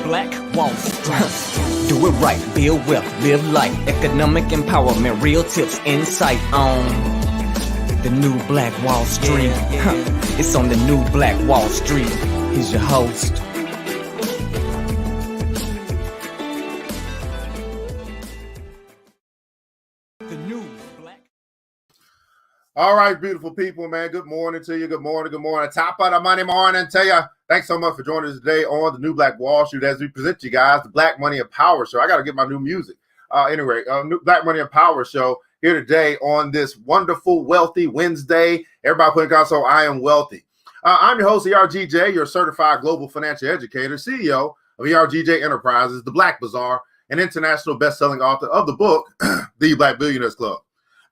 Black Wall Street. Do it right, build wealth, live life, economic empowerment, real tips, insight on the new Black Wall Street. It's on the new Black Wall Street. Here's your host. The new Black. All right, beautiful people, man. Good morning to you. Good morning. Good morning. Top of the Monday morning to you. Thanks so much for joining us today on the new Black Wall Street as we present to you guys the Black Money and Power Show. I got to get my new music. New Black Money and Power Show here today on this wonderful, wealthy Wednesday. Everybody put in console, I am wealthy. I'm your host, ERGJ, your certified global financial educator, CEO of ERGJ Enterprises, the Black Bazaar, and international best-selling author of the book, The Black Billionaires Club.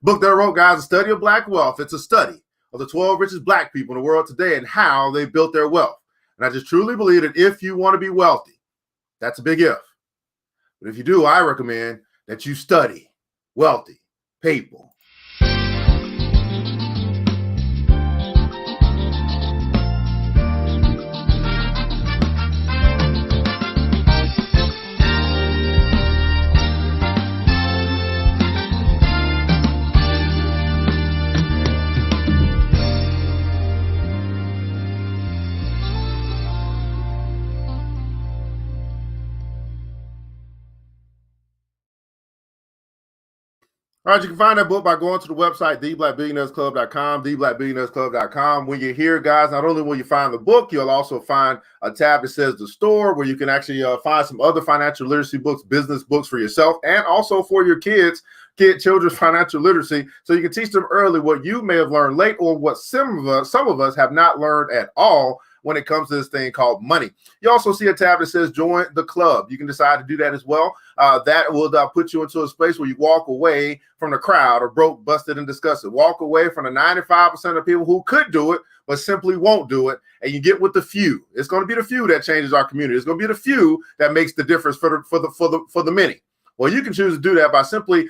Book that I wrote, guys, A Study of Black Wealth. It's a study of the 12 richest Black people in the world today and how they built their wealth. And I just truly believe that if you want to be wealthy, that's a big if. But if you do, I recommend that you study wealthy people. All right, you can find that book by going to the website, theblackbillionairesclub.com, theblackbillionairesclub.com. When you're here, guys, not only will you find the book, you'll also find a tab that says the store where you can actually find some other financial literacy books, business books for yourself, and also for your children's financial literacy, so you can teach them early what you may have learned late or what some of us have not learned at all when it comes to this thing called money. You also see a tab that says join the club. You can decide to do that as well. That will put you into a space where you walk away from the crowd or broke, busted, and disgusted. Walk away from the 95% of people who could do it, but simply won't do it. And you get with the few. It's going to be the few that changes our community. It's going to be the few that makes the difference for the many. Well, you can choose to do that by simply,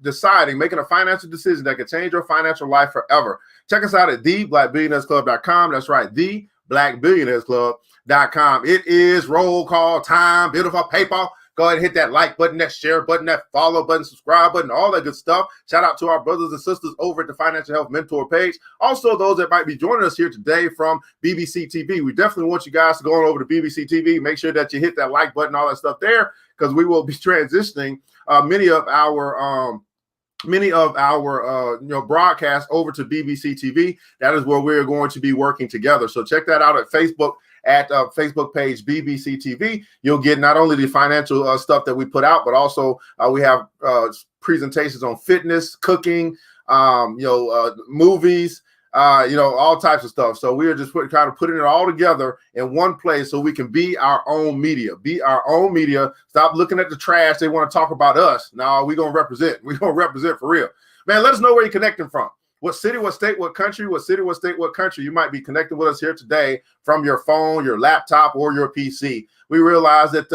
deciding, making a financial decision that can change your financial life forever. Check us out at theblackbillionairesclub.com. That's right, theblackbillionairesclub.com. It is roll call time, beautiful paper. Go ahead and hit that like button, that share button, that follow button, subscribe button, all that good stuff. Shout out to our brothers and sisters over at the Financial Health Mentor page. Also, those that might be joining us here today from BBC TV. We definitely want you guys to go on over to BBC TV. Make sure that you hit that like button, all that stuff there, because we will be transitioning many of our broadcasts over to BBC TV. That is where we're going to be working together. So check that out at Facebook, at Facebook page BBC TV. You'll get not only the financial stuff that we put out, but also we have presentations on fitness, cooking, movies, all types of stuff. So we are just kind of putting it all together in one place so we can be our own media. Be our own media. Stop looking at the trash. They want to talk about us. No, we're going to represent. We're going to represent for real. Man, let us know where you're connecting from. What city, what state, what country, what city, what state, what country. You might be connected with us here today from your phone, your laptop, or your PC. We realize that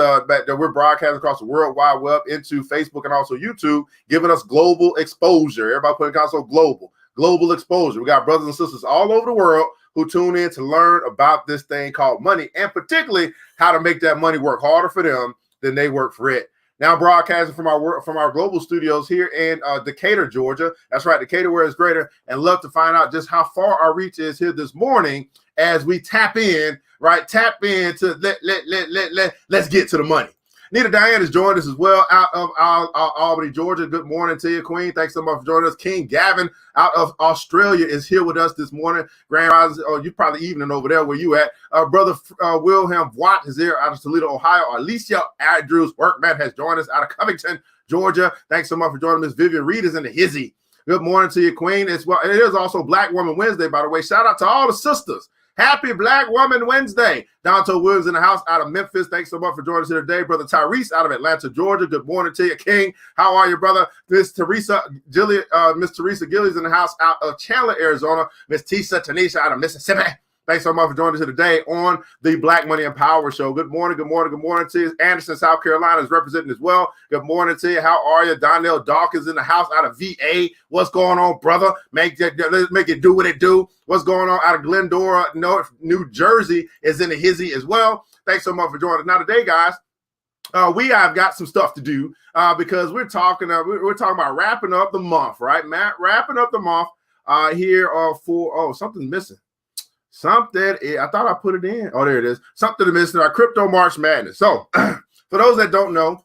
we're broadcasting across the World Wide Web into Facebook and also YouTube, giving us global exposure. Everybody put in console global exposure. We got brothers and sisters all over the world who tune in to learn about this thing called money, and particularly how to make that money work harder for them than they work for it. Now broadcasting from our global studios here in Decatur, Georgia. That's right, Decatur, where it's greater, and love to find out just how far our reach is here this morning as we tap in to let's get to the money. Nita Diane has joined us as well out of Albany, Georgia. Good morning to you, Queen. Thanks so much for joining us. King Gavin out of Australia is here with us this morning. Grand Rising, you probably evening over there where you at. Brother Wilhelm Watt is here out of Toledo, Ohio. Alicia Andrews Workman has joined us out of Covington, Georgia. Thanks so much for joining us. Vivian Reed is in the hizzy. Good morning to you, Queen. As well, it is also Black Woman Wednesday, by the way. Shout out to all the sisters. Happy Black Woman Wednesday. Dante Williams in the house out of Memphis. Thanks so much for joining us here today. Brother Tyrese out of Atlanta, Georgia. Good morning to you, King. How are you, brother? Miss Teresa Gillies in the house out of Chandler, Arizona. Miss Tanisha out of Mississippi. Thanks so much for joining us here today on the Black Money and Power Show. Good morning, good morning, good morning to you. Anderson, South Carolina is representing as well. Good morning to you. How are you? Donnell Dawkins in the house out of VA. What's going on, brother? Let's make it do what it do. What's going on out of Glendora, New Jersey is in the hizzy as well. Thanks so much for joining us. Now today, guys, we have got some stuff to do because we're talking about wrapping up the month, right, Matt? Wrapping up the month here for something's missing. I thought I put it in. Oh, there it is. Something missing. Our crypto March Madness. So for those that don't know,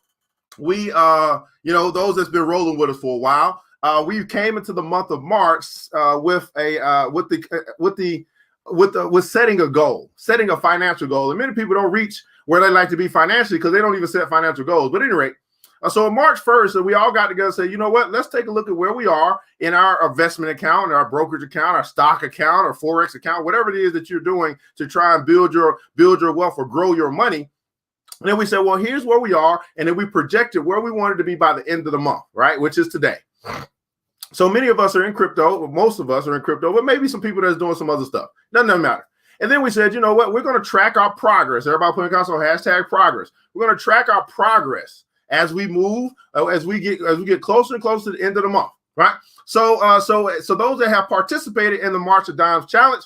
we those that's been rolling with us for a while, we came into the month of March with setting a goal, setting a financial goal. And many people don't reach where they like to be financially because they don't even set financial goals. But at any rate, so on March 1st, we all got together and say, you know what, let's take a look at where we are in our investment account, our brokerage account, our stock account, or Forex account, whatever it is that you're doing to try and build your wealth or grow your money. And then we said, well, here's where we are. And then we projected where we wanted to be by the end of the month, right? Which is today. So many of us are in crypto, most of us are in crypto, but maybe some people that's doing some other stuff. Doesn't matter. And then we said, you know what? We're going to track our progress. Everybody put in console hashtag progress. We're going to track our progress as we move, as we get closer and closer to the end of the month, right? So those that have participated in the March of Dimes Challenge,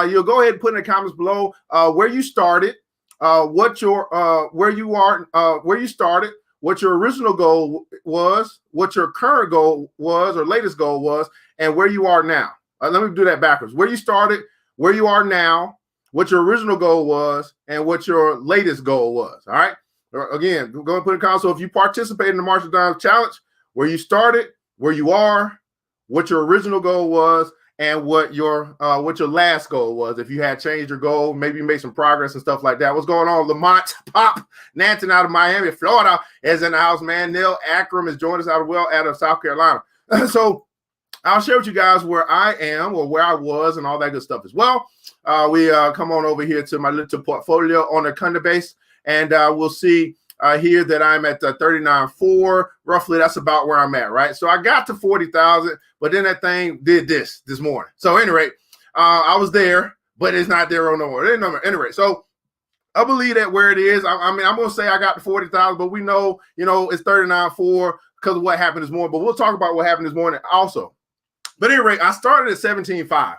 you'll go ahead and put in the comments below where you started, where you started, what your original goal was, what your current goal was or latest goal was, and where you are now. Let me do that backwards. Where you started, where you are now, what your original goal was, and what your latest goal was. All right. Again, go and put in the console if you participate in the March of Dimes Challenge, where you started, where you are, what your original goal was, and what your last goal was. If you had changed your goal, maybe you made some progress and stuff like that. What's going on? Lamont Pop Nanton out of Miami, Florida is in the house, man. Neil Akram is joining us out of South Carolina. So I'll share with you guys where I am or where I was and all that good stuff as well. We come on over here to my little portfolio on the Coinbase, and we'll see here that I'm at 39.4. Roughly, that's about where I'm at, right? So I got to 40,000, but then that thing did this morning. So anyway, I was there, but it's not there no more. Anyway, so I believe that where it is, I mean, I'm going to say I got to 40,000, but we know, it's 39.4 because of what happened this morning. But we'll talk about what happened this morning also. But anyway, I started at 17.5.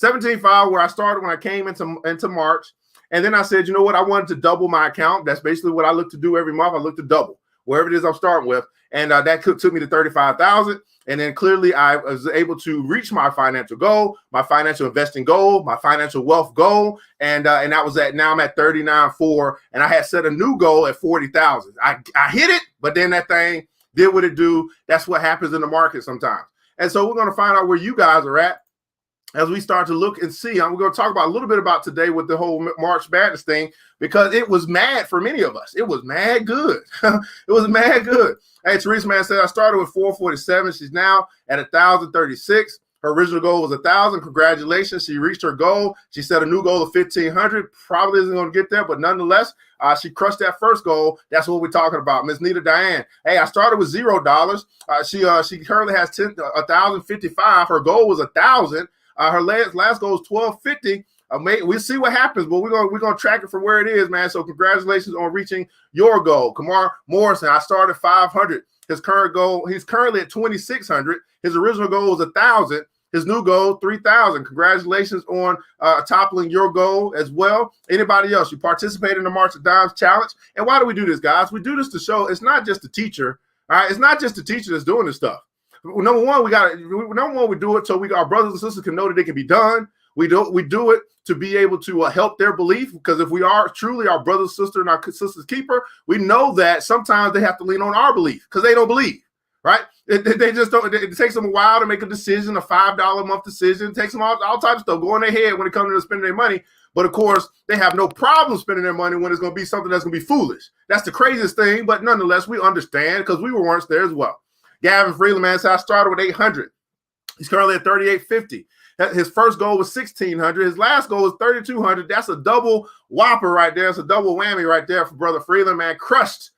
17.5, where I started when I came into March. And then I said, you know what? I wanted to double my account. That's basically what I look to do every month. I look to double wherever it is I'm starting with. And that took me to 35,000. And then clearly I was able to reach my financial goal, my financial investing goal, my financial wealth goal. And that was now I'm at 39.4. And I had set a new goal at 40,000. I hit it, but then that thing did what it do. That's what happens in the market sometimes. And so we're going to find out where you guys are at as we start to look and see. We're going to talk about a little bit about today with the whole March Madness thing, because it was mad for many of us. It was mad good. It was mad good. Hey, Teresa, man, said I started with 447. She's now at 1,036. Her original goal was 1,000. Congratulations. She reached her goal. She set a new goal of 1,500. Probably isn't going to get there, but nonetheless, she crushed that first goal. That's what we're talking about. Miss Nita Diane. Hey, I started with $0. She currently has 1,055. Her goal was 1,000. Her last goal is 1,250. We'll see what happens, but we're gonna track it from where it is, man. So congratulations on reaching your goal. Kamar Morrison, I started 500. His current goal, he's currently at 2,600. His original goal was 1,000. His new goal, 3,000. Congratulations on toppling your goal as well. Anybody else? You participate in the March of Dimes Challenge. And why do we do this, guys? We do this to show it's not just the teacher. All right, it's not just the teacher that's doing this stuff. Number one, we do it so our brothers and sisters can know that it can be done. We do it to be able to help their belief, because if we are truly our brother's sister and our sister's keeper, we know that sometimes they have to lean on our belief because they don't believe, right? They just don't. It takes them a while to make a decision, a $5 a month decision. It takes them all types of stuff go in their head when it comes to spending their money. But of course, they have no problem spending their money when it's going to be something that's going to be foolish. That's the craziest thing. But nonetheless, we understand because we were once there as well. Gavin Freeland, man, said I started with 800. He's currently at 3,850. His first goal was 1,600. His last goal was 3,200. That's a double whopper right there. It's a double whammy right there for Brother Freeland, man. Crushed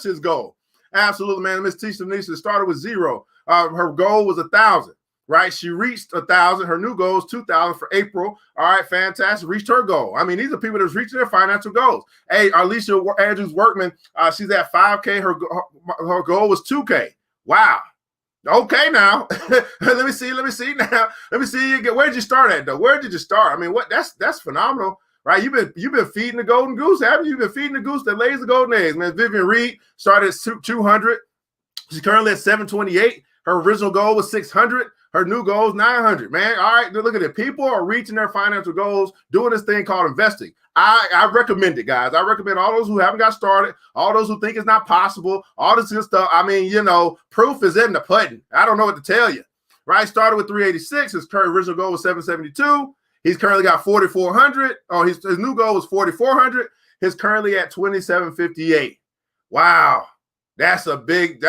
his goal. Absolutely, man. Miss Tisha Nisha started with 0. Her goal was 1,000, right? She reached 1,000. Her new goal is 2,000 for April. All right, fantastic. Reached her goal. I mean, these are people that's reaching their financial goals. Hey, Alicia Andrews Workman, she's at 5K. Her goal was 2K. Wow. Okay, now let me see now. Let me see. Where did you start at though? Where did you start? I mean, that's phenomenal, right? You've been feeding the golden goose, haven't you? You've been feeding the goose that lays the golden eggs, man. Vivian Reed started at 200. She's currently at 728. Her original goal was 600. Her new goal is 900, man. All right, look at it. People are reaching their financial goals, doing this thing called investing. I recommend it, guys. I recommend all those who haven't got started, all those who think it's not possible, all this good stuff. I mean, you know, proof is in the pudding. I don't know what to tell you, right? Started with 386. His current original goal was 772. He's currently got 4,400. Oh, his new goal was 4,400. He's currently at 2,758. Wow, that's a big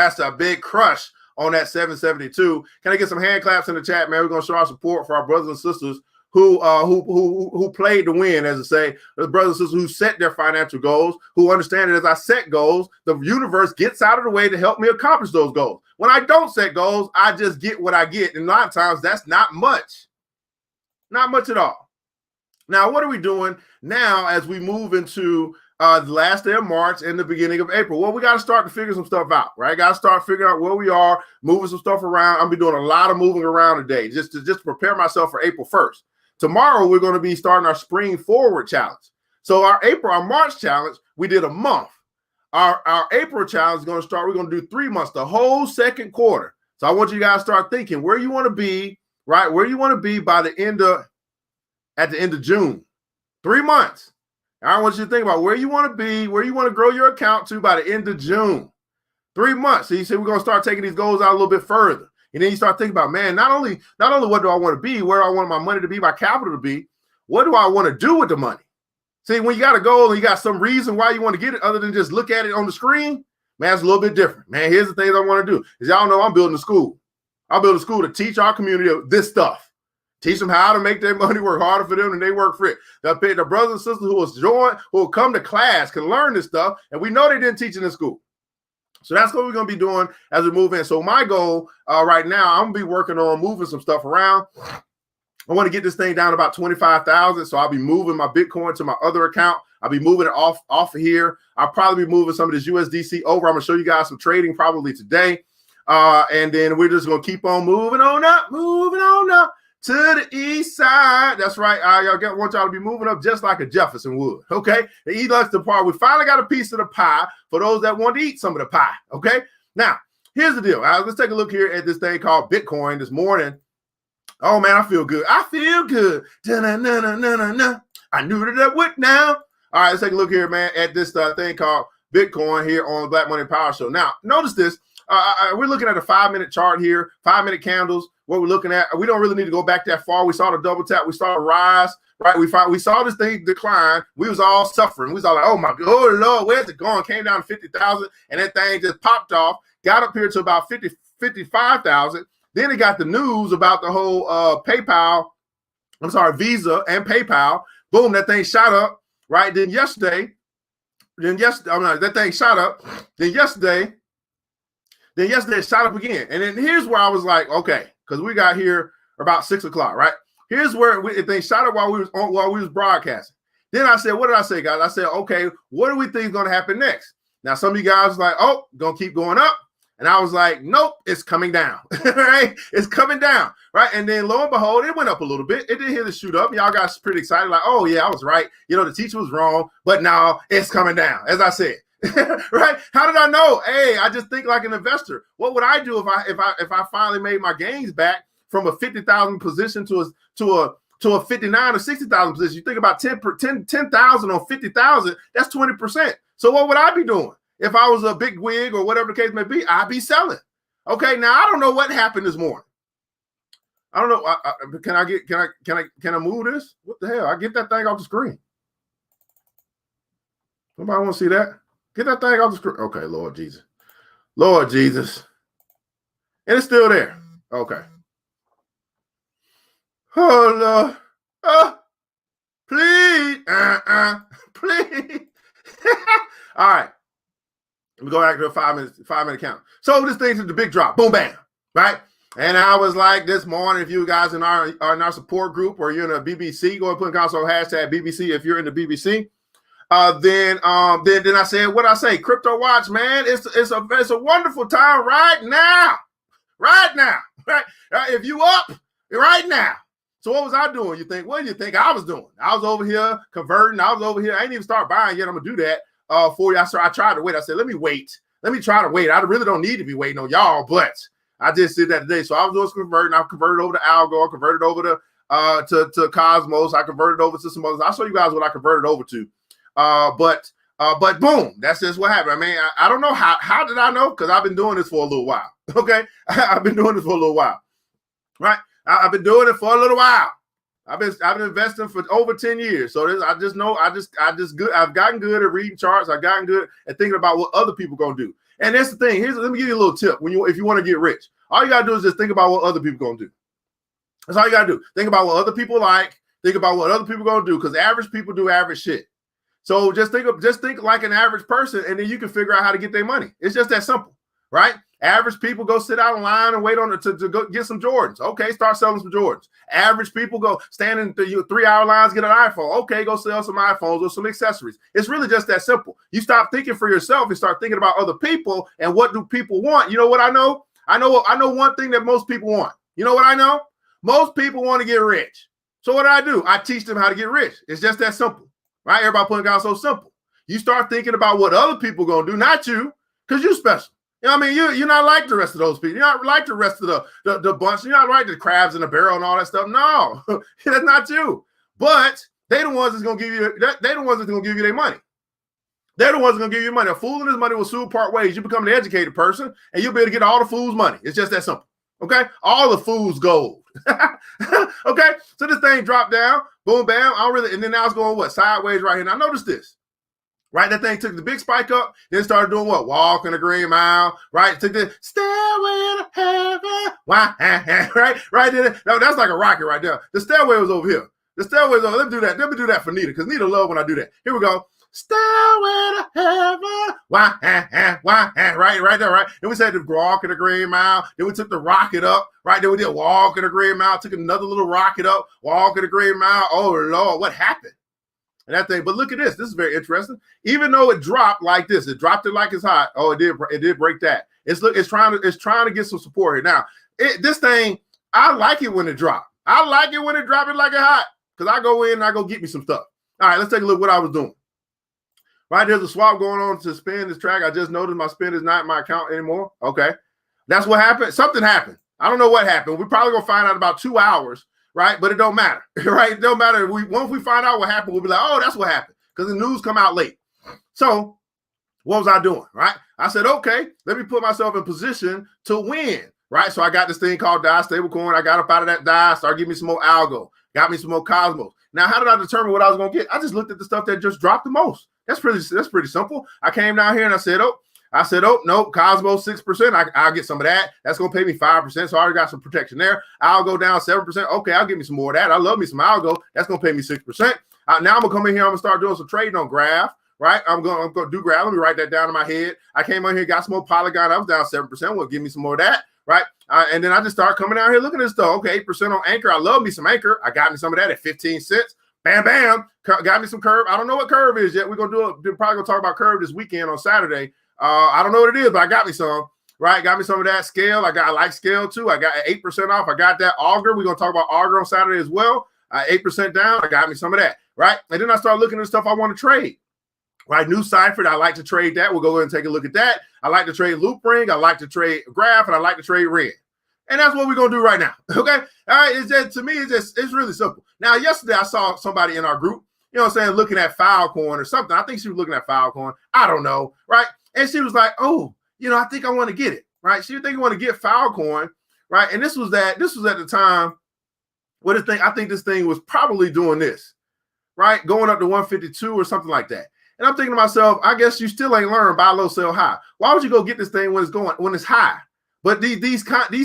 crush on that 772. Can I get some hand claps in the chat, man? We're gonna show our support for our brothers and sisters who played to win, as I say, the brothers and sisters who set their financial goals, who understand that as I set goals, the universe gets out of the way to help me accomplish those goals. When I don't set goals, I just get what I get. And a lot of times that's not much. Not much at all. Now, what are we doing now as we move into the last day of March and the beginning of April? Well, we got to start to figure some stuff out, right? Got to start figuring out where we are, moving some stuff around. I'm be doing a lot of moving around today just to prepare myself for April 1st. Tomorrow, we're going to be starting our Spring Forward Challenge. So our March challenge, we did a month. Our April challenge is going to start. We're going to do 3 months, the whole second quarter. So I want you guys to start thinking where you want to be, right? Where you want to be by at the end of June. 3 months. I want you to think about where you want to be, where you want to grow your account to by the end of June. 3 months. So you say we're going to start taking these goals out a little bit further. And then you start thinking about, man, not only what do I want to be, where do I want my money to be, my capital to be, what do I want to do with the money? See, when you got a goal and you got some reason why you want to get it other than just look at it on the screen, man, it's a little bit different. Man, here's the things I want to do. As y'all know, I'm building a school. I'll build a school to teach our community this stuff. Teach them how to make their money work harder for them than they work for it. The brothers and sisters who will come to class can learn this stuff, and we know they didn't teach it in school. So that's what we're going to be doing as we move in. So my goal right now, I'm going to be working on moving some stuff around. I want to get this thing down to about 25,000. So I'll be moving my Bitcoin to my other account. I'll be moving it off of here. I'll probably be moving some of this USDC over. I'm going to show you guys some trading probably today. And then we're just going to keep on moving on up to the east side. That's right. I want y'all to be moving up just like a Jefferson would. Okay. The east likes the part. We finally got a piece of the pie for those that want to eat some of the pie. Okay. Now, here's the deal. Let's take a look here at this thing called Bitcoin this morning. Oh, man, I feel good. I feel good. I knew that I would now. All right, let's take a look here, man, at this thing called Bitcoin here on the Black Money Power Show. Now, notice this. We're looking at a 5-minute chart here, 5-minute candles. What we're looking at, we don't really need to go back that far. We saw the double tap. We saw a rise, right? We saw this thing decline. We was all suffering. We was all like, oh, my God, oh, Lord, where's it going? Came down to 50,000, and that thing just popped off, got up here to about 55,000. Then it got the news about the whole Visa and PayPal. Boom, that thing shot up, right? Then yesterday, that thing shot up. Then yesterday it shot up again. And then here's where I was like, okay, because we got here about 6 o'clock, right? Here's where they shot up while we was broadcasting. Then I said, what did I say, guys? I said, okay, what do we think is going to happen next? Now, some of you guys are like, oh, going to keep going up. And I was like, nope, it's coming down, right? It's coming down, right? And then lo and behold, it went up a little bit. It didn't hit the shoot up. Y'all got pretty excited, like, oh yeah, I was right. You know, the teacher was wrong, but now it's coming down, as I said, right? How did I know? Hey, I just think like an investor. What would I do if I finally made my gains back from a 50,000 position to a 59 or 60,000 position? You think about 10,000 on 50,000, that's 20%. So what would I be doing? If I was a big wig or whatever the case may be, I'd be selling. Okay, now I don't know what happened this morning. I don't know. Can I move this? What the hell? I get that thing off the screen. Somebody want to see that? Get that thing off the screen. Okay, Lord Jesus. Lord Jesus. And it's still there. Okay. Oh, Lord. Oh, please. Please. All right. We go back to a 5-minute count. So this thing's the big drop. Boom, bam. Right? And I was like this morning, if you guys in our support group or you're in a BBC, go and put in console hashtag BBC if you're in the BBC. Then I said, what I say? Crypto watch, man. It's a wonderful time right now. Right now. Right? If you up right now, So what was I doing? You think, what do you think I was doing? I was over here converting. I was over here. I ain't even start buying yet. I'm going to do that for you. I tried to wait. I said, let me wait. Let me try to wait. I really don't need to be waiting on y'all, but I just did that today. So I was doing some converting. I converted over to Algo. I converted over to Cosmos. I converted over to some others. I'll show you guys what I converted over to. But boom, that's just what happened. I mean, I don't know how did I know? Because I've been doing this for a little while. Okay, I've been doing this for a little while, right? I've been doing it for a little while. I've been investing for over 10 years. So I just know I've gotten good at reading charts. I've gotten good at thinking about what other people gonna do. And that's the thing. Let me give you a little tip. If you want to get rich, all you gotta do is just think about what other people gonna do. That's all you gotta do. Think about what other people like. Think about what other people gonna do, because average people do average shit. So just think like an average person, and then you can figure out how to get their money. It's just that simple, right? Average people go sit out in line and wait on it to go get some Jordans. Okay, start selling some Jordans. Average people go stand in 3-hour lines, get an iPhone. Okay, go sell some iPhones or some accessories. It's really just that simple. You stop thinking for yourself and start thinking about other people and what do people want. You know what I know? I know one thing that most people want. You know what I know? Most people want to get rich. So what do? I teach them how to get rich. It's just that simple, right? Everybody putting it down so simple. You start thinking about what other people gonna do, not you, because you're special. You know what I mean? You're not like the rest of those people. You're not like the rest of the bunch. You're not like the crabs in the barrel and all that stuff. No, that's not you. But they the ones that's gonna give you. They the ones that's gonna give you their money. They're the ones that's gonna give you money. A fool and his money will soon part ways. You become an educated person, and you'll be able to get all the fool's money. It's just that simple. Okay, all the fool's gold. Okay, so this thing dropped down, boom, bam. And then now it's going what sideways right here. Now notice this. Right, that thing took the big spike up, then started doing what? Walking the green mile, right? Took the stairway to heaven, right there. No, that's like a rocket right there. The stairway was over here. The stairway's over. Let me do that. Let me do that for Nita, because Nita love when I do that. Here we go. Stairway to heaven, right there, right? Then we said the walk in the green mile. Then we took the rocket up, right? Then we did walk in the green mile. Took another little rocket up, walk in the green mile. Oh Lord, what happened? And that thing, but look at this. This is very interesting. Even though it dropped like this, it dropped it like it's hot. Oh, it did break that. It's trying to get some support here. Now, this thing, I like it when it dropped. I like it when it dropped it like it's hot, because I go in and I go get me some stuff. All right, let's take a look at what I was doing. Right, there's a swap going on to spin this track. I just noticed my spin is not in my account anymore. Okay, that's what happened. Something happened. I don't know what happened. We're probably gonna find out about 2 hours. Right, but it don't matter, right? It don't matter. Once we find out what happened, we'll be like, oh, that's what happened, because the news come out late. So what was I doing, right? I said, okay, let me put myself in position to win, right? So I got this thing called DAI stablecoin. I got up out of that DAI, started giving me some more Algo, got me some more Cosmos. Now, how did I determine what I was going to get? I just looked at the stuff that just dropped the most. That's pretty simple. I came down here and I said, no, Cosmos 6%. I'll get some of that. That's going to pay me 5%. So I already got some protection there. I'll go down 7%. Okay, I'll give me some more of that. I love me some Algo. That's going to pay me 6%. Now I'm going to come in here. I'm going to start doing some trading on Graph, right? I'm going to do Graph. Let me write that down in my head. I came in here, got some more Polygon. I was down 7%. Well, give me some more of that, right? And then I just start coming down here looking at this stuff. Okay, 8% on Anchor. I love me some Anchor. I got me some of that at 15 cents. Bam, bam. Got me some Curve. I don't know what Curve is yet. We're probably going to talk about Curve this weekend on Saturday. I don't know what it is, but I got me some, right? Got me some of that Scale. I like Scale too. I got 8% off. I got that Augur. We're going to talk about Augur on Saturday as well. 8% down. I got me some of that, right? And then I started looking at stuff I want to trade, right? New Cypher. I like to trade that. We'll go ahead and take a look at that. I like to trade Loop Ring. I like to trade Graph, and I like to trade Red. And that's what we're going to do right now, okay? All right, to me, it's really simple. Now, yesterday I saw somebody in our group, you know what I'm saying, looking at Filecoin or something. I think she was looking at Filecoin. I don't know, right? And she was like, oh, I think I want to get it, right? She think I want to get Filecoin, right? And this was at the time where I think this thing was probably doing this, right? Going up to 152 or something like that. And I'm thinking to myself, I guess you still ain't learned buy low, sell high. Why would you go get this thing when it's high? But these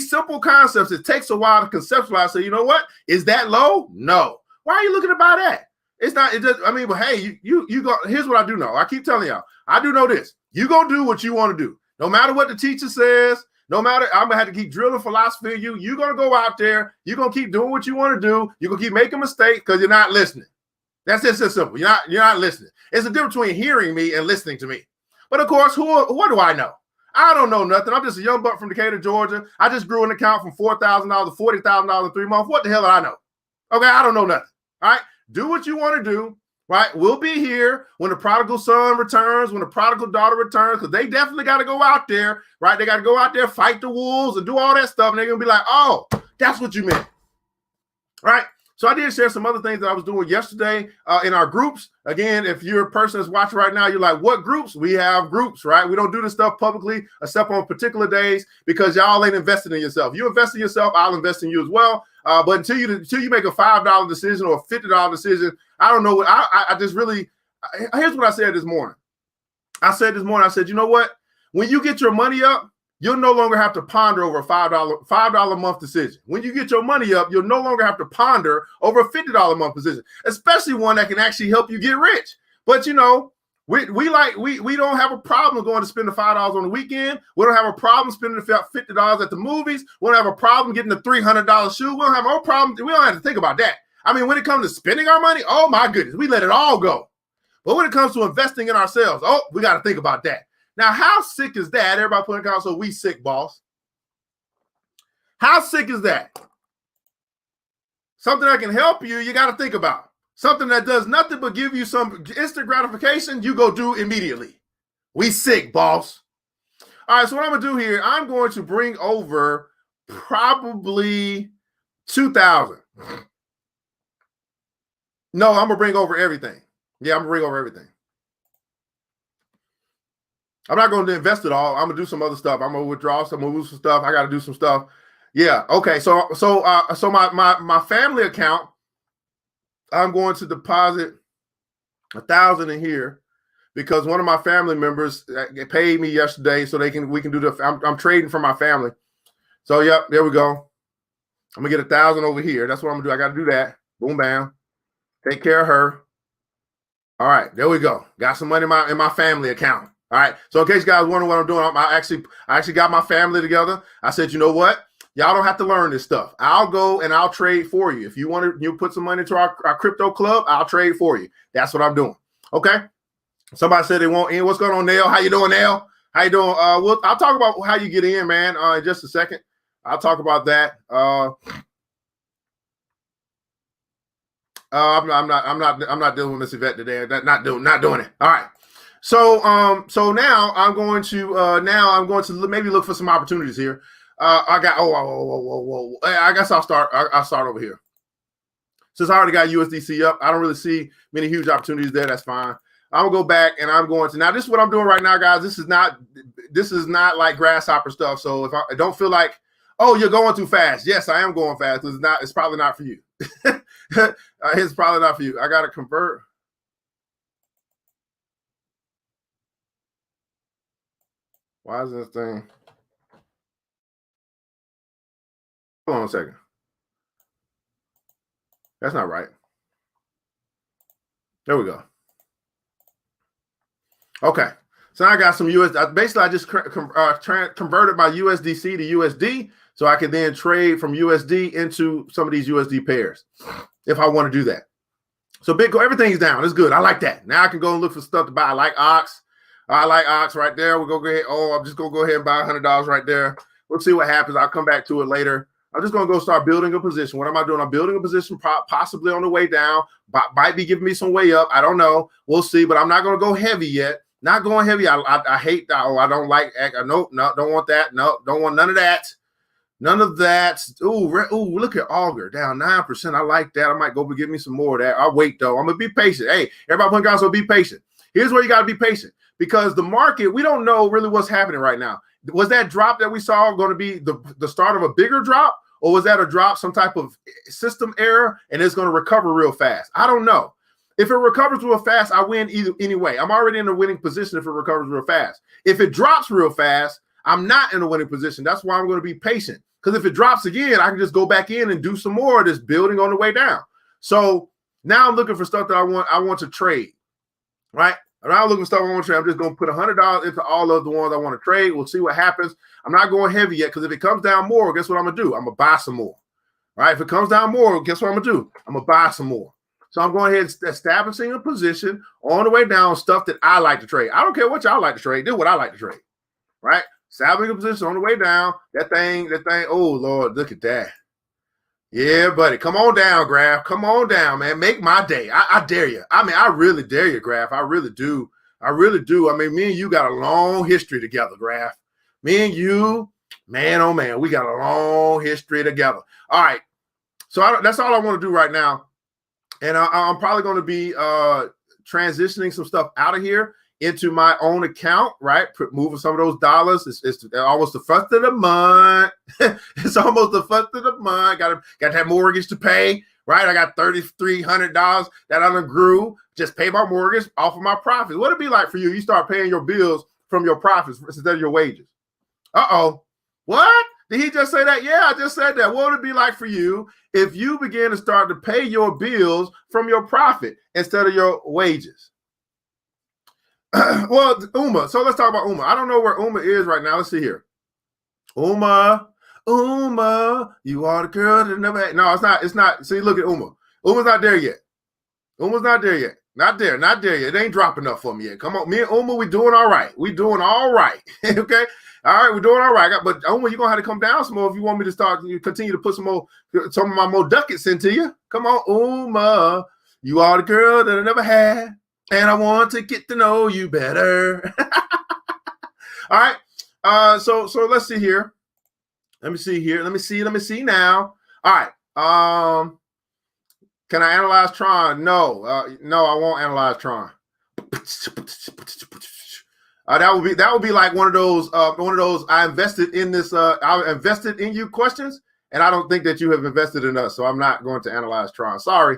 simple concepts, it takes a while to conceptualize. So you know what? Is that low? No. Why are you looking to buy that? It's not. It just. I mean, but hey, you go. Here's what I do know. I keep telling y'all. I do know this. You gonna do what you want to do, no matter what the teacher says. No matter. I'm gonna have to keep drilling philosophy in you. You're gonna go out there. You're gonna keep doing what you want to do. You're gonna keep making mistakes because you're not listening. That's just so simple. You're not listening. It's a difference between hearing me and listening to me. But of course, what do I know? I don't know nothing. I'm just a young buck from Decatur, Georgia. I just grew an account from $4,000 to $40,000 in 3 months. What the hell do I know? Okay, I don't know nothing. All right, do what you want to do. Right, we'll be here when the prodigal son returns, when the prodigal daughter returns, because they definitely got to go out there, right? They got to go out there, fight the wolves, and do all that stuff. And they're gonna be like, "Oh, that's what you meant," right? So I did share some other things that I was doing yesterday in our groups. Again, if you're a person that's watching right now, you're like, "What groups?" We have groups, right? We don't do this stuff publicly, except on particular days, because y'all ain't invested in yourself. You invest in yourself, I'll invest in you as well. But until you make a $5 decision or a $50 decision, I don't know what I just really. Here's what I said this morning. I said, you know what? When you get your money up, you'll no longer have to ponder over a $5 a month decision. When you get your money up, you'll no longer have to ponder over a $50 a month decision, especially one that can actually help you get rich. But you know, we don't have a problem going to spend the $5 on the weekend. We don't have a problem spending the $50 at the movies. We don't have a problem getting the $300 shoe. We don't have no problem. We don't have to think about that. I mean, when it comes to spending our money, oh my goodness, we let it all go. But when it comes to investing in ourselves, oh, we got to think about that. Now, how sick is that? Everybody putting comments, so we sick, boss. How sick is that? Something that can help you, you got to think about. Something that does nothing but give you some instant gratification, you go do immediately. We sick, boss. All right, so what I'm going to do here, I'm going to bring over probably 2,000. No, I'm going to bring over everything. Yeah, I'm going to bring over everything. I'm not going to invest it all. I'm going to do some other stuff. I'm going to withdraw some, move some stuff. I got to do some stuff. Yeah, okay. So my family account, I'm going to deposit 1,000 in here because one of my family members paid me yesterday, so we can do the. I'm trading for my family. So yep, there we go. I'm gonna get 1,000 over here. That's what I'm gonna do. I got to do that. Boom, bam. Take care of her. All right, there we go. Got some money in my family account. All right. So in case you guys wondering what I'm doing, I actually got my family together. I said, you know what? Y'all don't have to learn this stuff. I'll go and I'll trade for you. If you want to put some money into our crypto club, I'll trade for you. That's what I'm doing. Okay. Somebody said they want in. What's going on, Nail? How you doing, Nail? How you doing? I'll talk about how you get in, man, in just a second. I'll talk about that. I'm not dealing with this event today. Not doing it. All right. So now I'm going to maybe look for some opportunities here. I got whoa. I guess I'll start over here. Since I already got USDC up, I don't really see many huge opportunities there. That's fine. I'm gonna go back and I'm going to now. This is what I'm doing right now, guys. This is not like grasshopper stuff. So if I don't feel like, oh, you're going too fast. Yes, I am going fast. It's probably not for you. It's probably not for you. I gotta convert. Why is this thing? Hold on a second. That's not right. There we go. Okay. So I got some basically, I just converted my USDC to USD so I can then trade from USD into some of these USD pairs if I want to do that. So Bitcoin, everything's down. It's good. I like that. Now I can go and look for stuff to buy. I like Ox right there. We'll go ahead. Oh, I'm just going to go ahead and buy $100 right there. We'll see what happens. I'll come back to it later. I'm just going to go start building a position. What am I doing? I'm building a position possibly on the way down. Might be giving me some way up. I don't know. We'll see. But I'm not going to go heavy yet. Not going heavy. I hate that. Oh, I don't like. No, don't want that. No, don't want none of that. None of that. Ooh, look at Augur down 9%. I like that. I might go give me some more of that. I'll wait though. I'm gonna be patient. Hey, everybody putting guys, so be patient. Here's where you got to be patient because the market, we don't know really what's happening right now. Was that drop that we saw going to be the start of a bigger drop, or was that a drop, some type of system error, and it's going to recover real fast? I don't know. If it recovers real fast, I win anyway. I'm already in a winning position if it recovers real fast. If it drops real fast, I'm not in a winning position. That's why I'm going to be patient. Because if it drops again, I can just go back in and do some more of this building on the way down. So now I'm looking for stuff that I want to trade, right? I'm not looking for stuff I want to trade. I'm just going to put $100 into all of the ones I want to trade. We'll see what happens. I'm not going heavy yet because if it comes down more, guess what I'm going to do? I'm going to buy some more, right? If it comes down more, guess what I'm going to do? I'm going to buy some more. So I'm going ahead and establishing a position on the way down, stuff that I like to trade. I don't care what y'all like to trade. Do what I like to trade, right? Establishing a position on the way down. That thing. Oh, Lord, look at that. Yeah, buddy. Come on down, Graf. Come on down, man. Make my day. I dare you. I mean, I really dare you, Graf. I really do. I really do. I mean, me and you got a long history together, Graf. Me and you, man, oh man, we got a long history together. All right. So that's all I want to do right now. And I'm probably going to be transitioning some stuff out of here into my own account, right? Moving some of those dollars. It's almost the first of the month. It's almost the first of the month. Got that mortgage to pay, right? I got $3,300 that I done grew. Just pay my mortgage off of my profits. What'd it be like for you? You start paying your bills from your profits instead of your wages. Uh-oh. What? Did he just say that? Yeah, I just said that. What would it be like for you if you begin to start to pay your bills from your profit instead of your wages? Well, Uma. So let's talk about Uma. I don't know where Uma is right now. Let's see here. Uma, you are the girl that never had. No, it's not. It's not. See, look at Uma. Uma's not there yet. Uma's not there yet. Not there yet. It ain't dropping up for me yet. Come on. Me and Uma, we doing all right. We doing all right. Okay. All right, we're doing all right. But Uma, you're gonna have to come down some more if you want me to continue to put some of my more ducats into you. Come on, Uma. You are the girl that I never had. And I want to get to know you better. All right. So let's see here. Let me see here. Let me see now. All right. Can I analyze Tron? No, I won't analyze Tron. That would be like one of those I invested in this. I invested in you questions, and I don't think that you have invested in us. So I'm not going to analyze Tron. Sorry.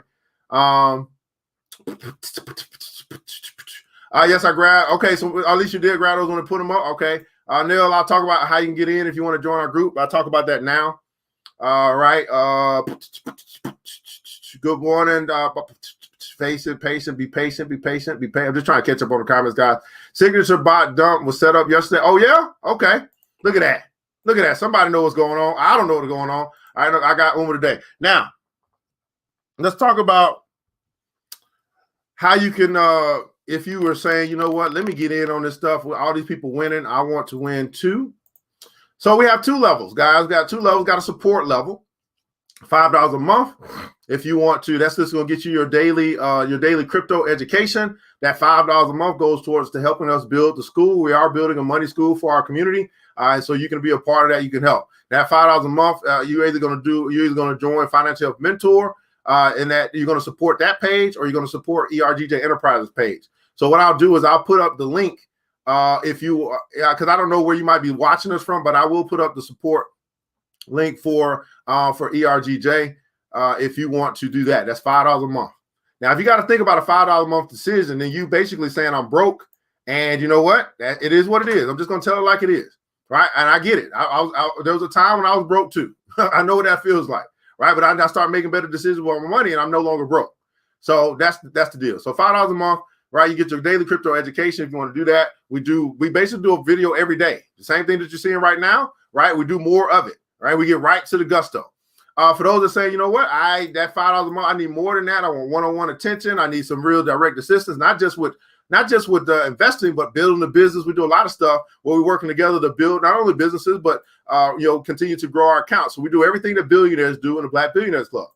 Yes, I grabbed. Okay, so at least you did grab those when I put them up. Okay, Neil, I'll talk about how you can get in if you want to join our group. I'll talk about that now. All right. Good morning. Be patient. I'm just trying to catch up on the comments, guys. Signature bot dump was set up yesterday. Oh yeah. Okay. Look at that. Somebody know what's going on. I don't know what's going on. I got Uma today. Now, let's talk about how you can, if you were saying, you know what, let me get in on this stuff with all these people winning. I want to win too. So we have two levels, guys. We got two levels. Got a support level, $5 a month. If you want to, that's just going to get you your daily crypto education. That $5 a month goes towards to helping us build the school. We are building a money school for our community. So you can be a part of that. You can help. That $5 a month, you're either going to join Financial Health Mentor, and that you're going to support that page, or you're going to support ERGJ Enterprises page. So what I'll do is I'll put up the link if you, because I don't know where you might be watching us from, but I will put up the support link for ERGJ if you want to do that. That's $5 a month. Now, if you got to think about a $5 a month decision, then you basically saying I'm broke, and you know what? It is what it is. I'm just going to tell it like it is, right? And I get it. There was a time when I was broke too. I know what that feels like. Right, but I start making better decisions with my money, and I'm no longer broke. So that's the deal. So $5 a month, right? You get your daily crypto education if you want to do that. We basically do a video every day. The same thing that you're seeing right now, right? We do more of it, right? We get right to the gusto. For those that say, you know what, that $5 a month, I need more than that. I want one-on-one attention. I need some real direct assistance, not just with the investing, but building the business. We do a lot of stuff where we're working together to build not only businesses, but continue to grow our accounts. So we do everything that billionaires do in the Black Billionaires Club.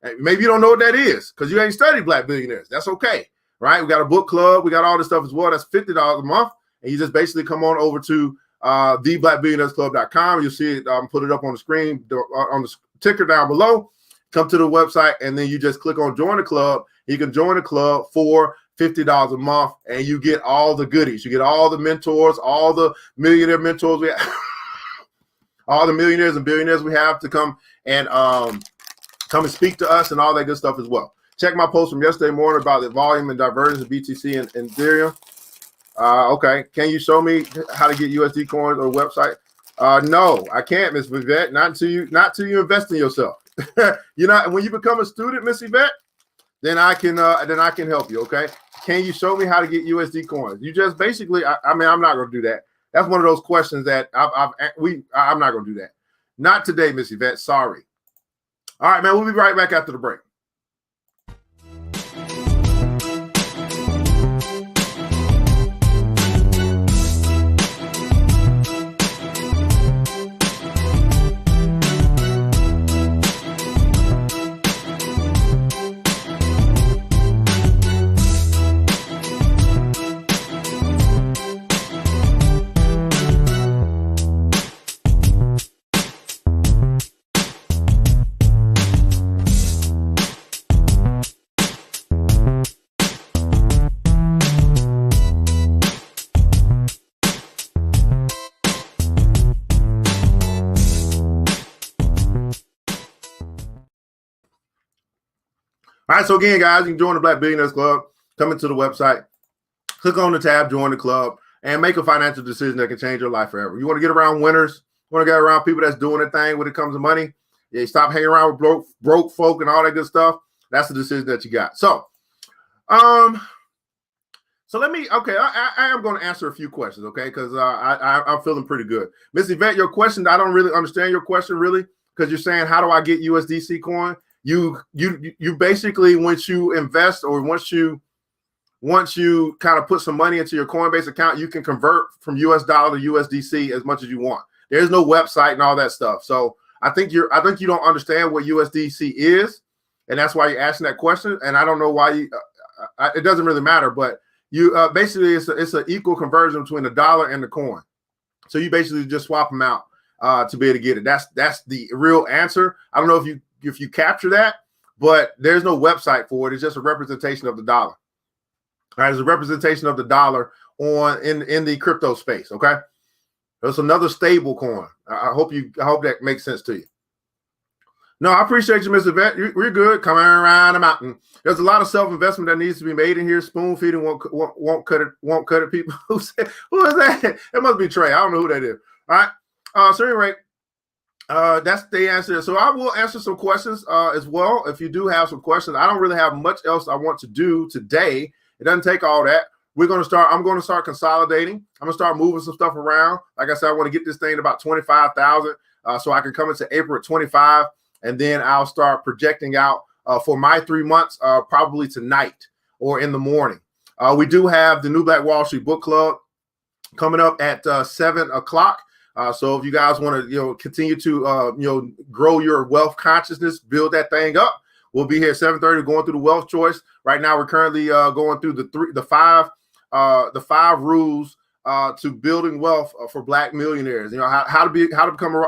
And maybe you don't know what that is because you ain't studied Black Billionaires. That's okay, right? We got a book club. We got all this stuff as well. That's $50 a month. And you just basically come on over to theblackbillionairesclub.com. You'll see it, put it up on the screen, on the ticker down below. Come to the website, and then you just click on join the club. You can join the club for $50 a month, and you get all the goodies. You get all the mentors, all the millionaire mentors we have, all the millionaires and billionaires we have to come and speak to us and all that good stuff as well. Check my post from yesterday morning about the volume and divergence of BTC and Ethereum. Okay, can you show me how to get USD coins or website? No, I can't, Miss Yvette. Not until you invest in yourself. When you become a student, Miss Yvette, then I can help you. Okay, can you show me how to get USD coins? You just basically, I'm not going to do that. That's one of those questions that I'm not going to do that. Not today, Miss Yvette. Sorry. All right, man. We'll be right back after the break. All right, so again, guys, you can join the Black Billionaires Club. Come into the website, click on the tab, join the club, and make a financial decision that can change your life forever. You want to get around winners, you want to get around people that's doing their thing when it comes to money. Yeah, stop hanging around with broke folk and all that good stuff. That's the decision that you got. So let me, okay, I am going to answer a few questions, okay, because I'm feeling pretty good. Miss Yvette, your question, I don't really understand your question, really, because you're saying, how do I get USDC coin? You basically, once you invest or once you kind of put some money into your Coinbase account, you can convert from US dollar to USDC as much as you want. There's no website and all that stuff. So I think you don't understand what USDC is, and that's why you're asking that question. And I don't know why it doesn't really matter, but you basically it's an equal conversion between the dollar and the coin. So you basically just swap them out to be able to get it. That's the real answer. I don't know if you capture that, but there's no website for it. It's just a representation of the dollar. All right, it's a representation of the dollar in the crypto space. Okay, it's another stable coin. I hope that makes sense to you. No, I appreciate you, Mr. Yvette. We're good. Coming around the mountain. There's a lot of self-investment that needs to be made in here. Spoon feeding won't cut it. People who is that? It must be Trey. I don't know who that is. All right. So anyway, that's the answer. So I will answer some questions as well. If you do have some questions, I don't really have much else I want to do today. It doesn't take all that. I'm going to start consolidating. I'm going to start moving some stuff around. Like I said, I want to get this thing to about 25,000 so I can come into April at 25. And then I'll start projecting out for my 3 months, probably tonight or in the morning. We do have the New Black Wall Street Book Club coming up at 7 o'clock. So if you guys want to, continue to, grow your wealth consciousness, build that thing up, we'll be here at 7:30 going through the wealth choice. Right now, we're currently going through the five rules to building wealth for Black millionaires. How to become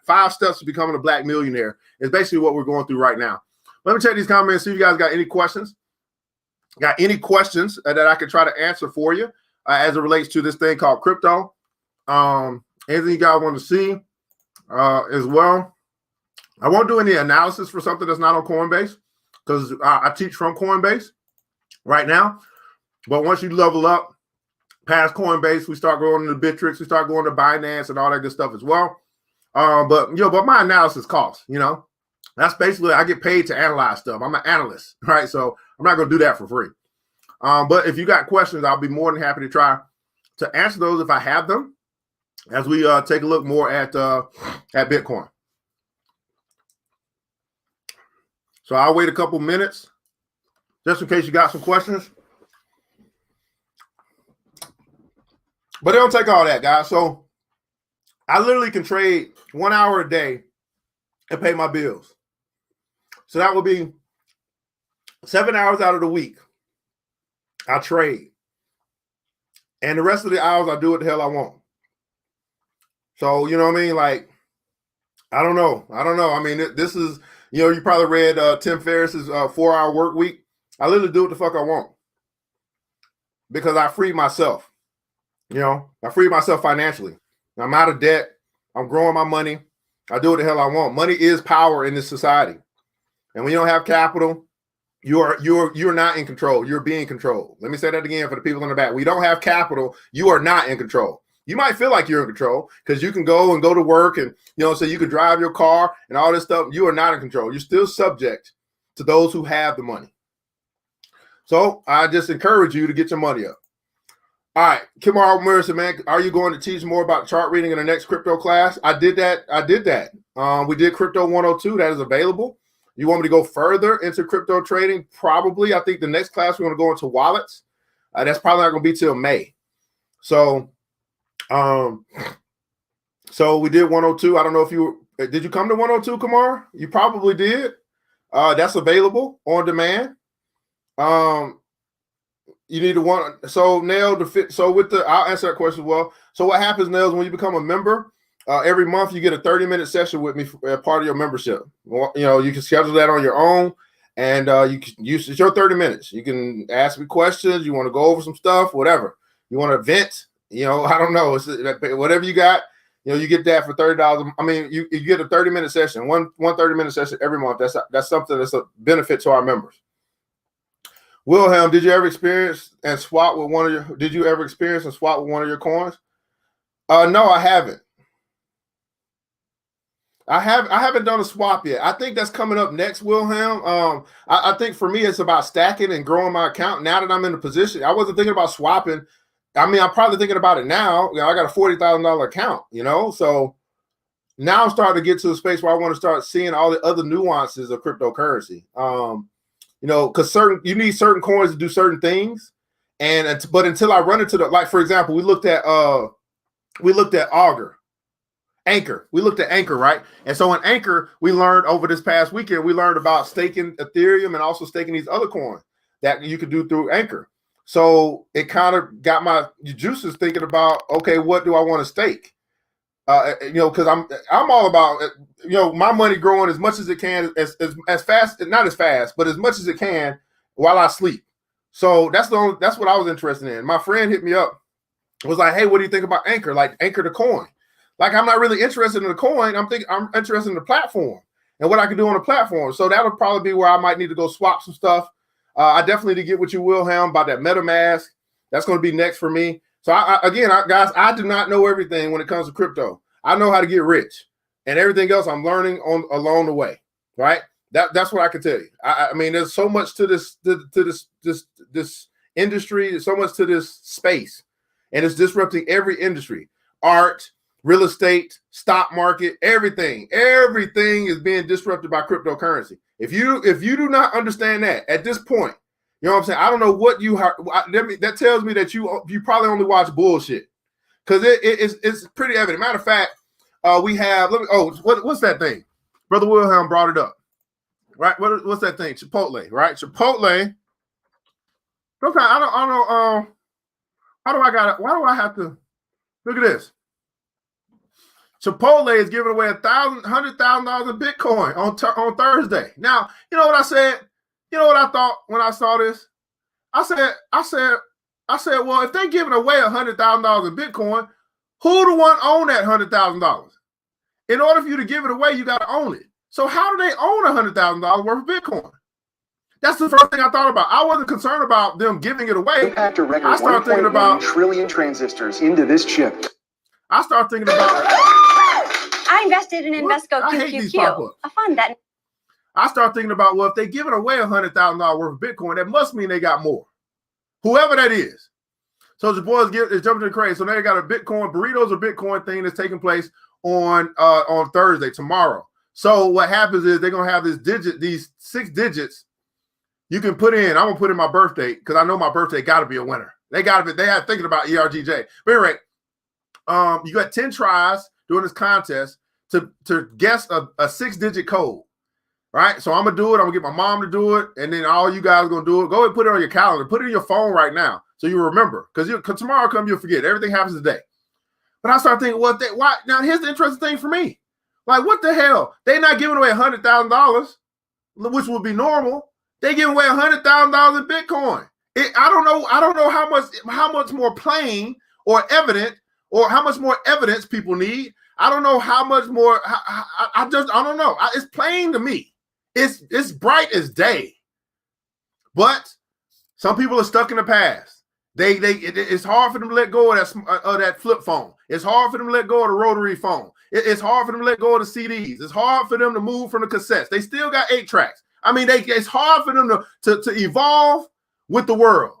5 steps to becoming a Black millionaire is basically what we're going through right now. Let me check these comments, see if you guys got any questions. Got any questions that I could try to answer for you as it relates to this thing called crypto. Anything you guys want to see as well. I won't do any analysis for something that's not on Coinbase because I teach from Coinbase right now. But once you level up past Coinbase, we start going to Bittrex, we start going to Binance and all that good stuff as well. But my analysis costs, that's basically, I get paid to analyze stuff. I'm an analyst, right? So I'm not going to do that for free. But if you got questions, I'll be more than happy to try to answer those if I have them as we take a look more at Bitcoin. So I'll wait a couple minutes just in case you got some questions. But it don't take all that, guys. So I literally can trade 1 hour a day and pay my bills. So that would be 7 hours out of the week. I trade. And the rest of the hours, I do what the hell I want. So, you know what I mean? Like, I don't know. I mean, this is, you probably read Tim Ferriss's 4-hour work week. I literally do what the fuck I want because I freed myself. I freed myself financially. I'm out of debt. I'm growing my money. I do what the hell I want. Money is power in this society. And when you don't have capital, you're not in control. You're being controlled. Let me say that again for the people in the back. We don't have capital. You are not in control. You might feel like you're in control because you can go to work and, so you can drive your car and all this stuff. You are not in control. You're still subject to those who have the money. So I just encourage you to get your money up. All right, Kimar Mercer, man, are you going to teach more about chart reading in the next crypto class? I did that. We did Crypto 102. That is available. You want me to go further into crypto trading? Probably. I think the next class we're going to go into wallets. That's probably not going to be till May. So we did 102. I don't know if did you come to 102, Kamar? You probably did. That's available on demand. You need to want, so Nail, I'll answer that question as well. So what happens, Nails, when you become a member, every month you get a 30-minute session with me as part of your membership. Well, you can schedule that on your own and you can use it's your 30 minutes. You can ask me questions. You want to go over some stuff, whatever. You want to vent, I don't know. It's whatever you got, you get that for $30. I mean, you get a 30-minute session, one 30-minute session every month. That's something that's a benefit to our members. Wilhelm, did you ever experience and swap with one of your? Did you ever experience and swap with one of your coins? No, I haven't. I haven't done a swap yet. I think that's coming up next, Wilhelm. I think for me it's about stacking and growing my account. Now that I'm in a position, I wasn't thinking about swapping. I mean, I'm probably thinking about it now. You know, I got a $40,000 account. You know, so now I'm starting to get to a space where I want to start seeing all the other nuances of cryptocurrency. You know, because you need certain coins to do certain things, but until I run into like for example, we looked at Anchor. We looked at Anchor, right? And so in Anchor, we learned over this past weekend, we learned about staking Ethereum and also staking these other coins that you could do through Anchor. So it kind of got my juices thinking about, okay, what do I want to stake? You know, because I'm all about, you know, my money growing as much as it can, as fast, not as fast, but as much as it can while I sleep. So that's what I was interested in. My friend hit me up, was like, hey, what do you think about Anchor? Like Anchor the coin. Like, I'm not really interested in the coin. I'm interested in the platform and what I can do on the platform. So that'll probably be where I might need to go swap some stuff. I definitely need to get with you, Wilhelm, about that MetaMask. That's going to be next for me. So guys, I do not know everything when it comes to crypto. I know how to get rich, and everything else I'm learning along the way. Right? That's what I can tell you. I mean, there's so much to this industry. There's so much to this space, and it's disrupting every industry. Art, real estate, stock market, everything is being disrupted by cryptocurrency. If you do not understand that at this point, you know what I'm saying? I don't know what that tells me that you probably only watch bullshit, because it's pretty evident. Matter of fact, we have what's that thing? Brother Wilhelm brought it up, right? What's that thing? Chipotle, right? Chipotle. Sometimes I don't know. Why do I have to look at this? Chipotle is giving away $100,000 in Bitcoin on Thursday. Now, you know what I said? You know what I thought when I saw this? I said, well, if they're giving away $100,000 in Bitcoin, who the one own that $100,000? In order for you to give it away, you got to own it. So how do they own $100,000 worth of Bitcoin? That's the first thing I thought about. I wasn't concerned about them giving it away. Impact a record 1.1 trillion transistors into this chip. I started thinking about. I invested in Invesco QQQ, a fund that. I start thinking about, well, if they're giving away $100,000 worth of Bitcoin, that must mean they got more. Whoever that is. So the boys is jumping to the craze. So now they got a Bitcoin burritos or Bitcoin thing that's taking place on Thursday, tomorrow. So what happens is they're gonna have these 6 digits you can put in. I'm gonna put in my birthday because I know my birthday got to be a winner. They have thinking about ERGJ. But anyway, you got 10 tries doing this contest to guess a 6-digit code, right? So I'm gonna do it. I'm gonna get my mom to do it, and then all you guys are gonna do it. Go ahead and put it on your calendar. Put it in your phone right now so you remember, because tomorrow you'll forget. Everything happens today. But I started thinking, well, why? Now here's the interesting thing for me. Like, what the hell? They're not giving away $100,000, which would be normal. They giving away $100,000 in Bitcoin. I don't know how much more plain or evident, or how much more evidence people need. I don't know how much more. I don't know. It's plain to me. It's bright as day. But some people are stuck in the past. It's hard for them to let go of that flip phone. It's hard for them to let go of the rotary phone. It's hard for them to let go of the CDs. It's hard for them to move from the cassettes. They still got 8 tracks. I mean, it's hard for them to evolve with the world.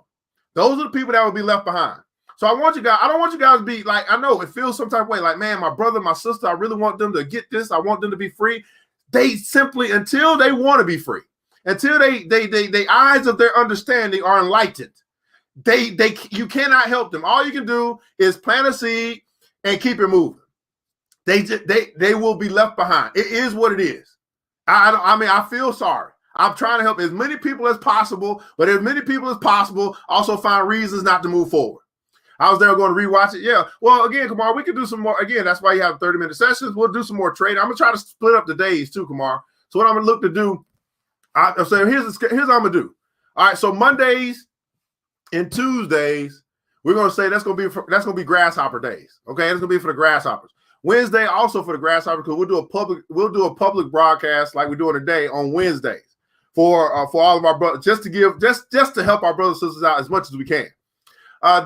Those are the people that will be left behind. So I don't want you guys to be like, I know it feels some type of way, like, man, my brother, my sister, I really want them to get this. I want them to be free. They simply, until they want to be free, until they eyes of their understanding are enlightened, you cannot help them. All you can do is plant a seed and keep it moving. They will be left behind. It is what it is. I feel sorry. I'm trying to help as many people as possible, but as many people as possible also find reasons not to move forward. I was there going to rewatch it. Yeah. Well, again, Kamar, we can do some more. Again, that's why you have 30-minute sessions. We'll do some more trading. I'm going to try to split up the days too, Kamar. So what I'm going to look to do, here's what I'm going to do. All right. So Mondays and Tuesdays, we're going to say that's going to be grasshopper days. Okay. It's going to be for the grasshoppers. Wednesday also for the grasshoppers, because we'll do a public broadcast like we're doing today on Wednesdays for all of our brothers, just to help our brothers and sisters out as much as we can.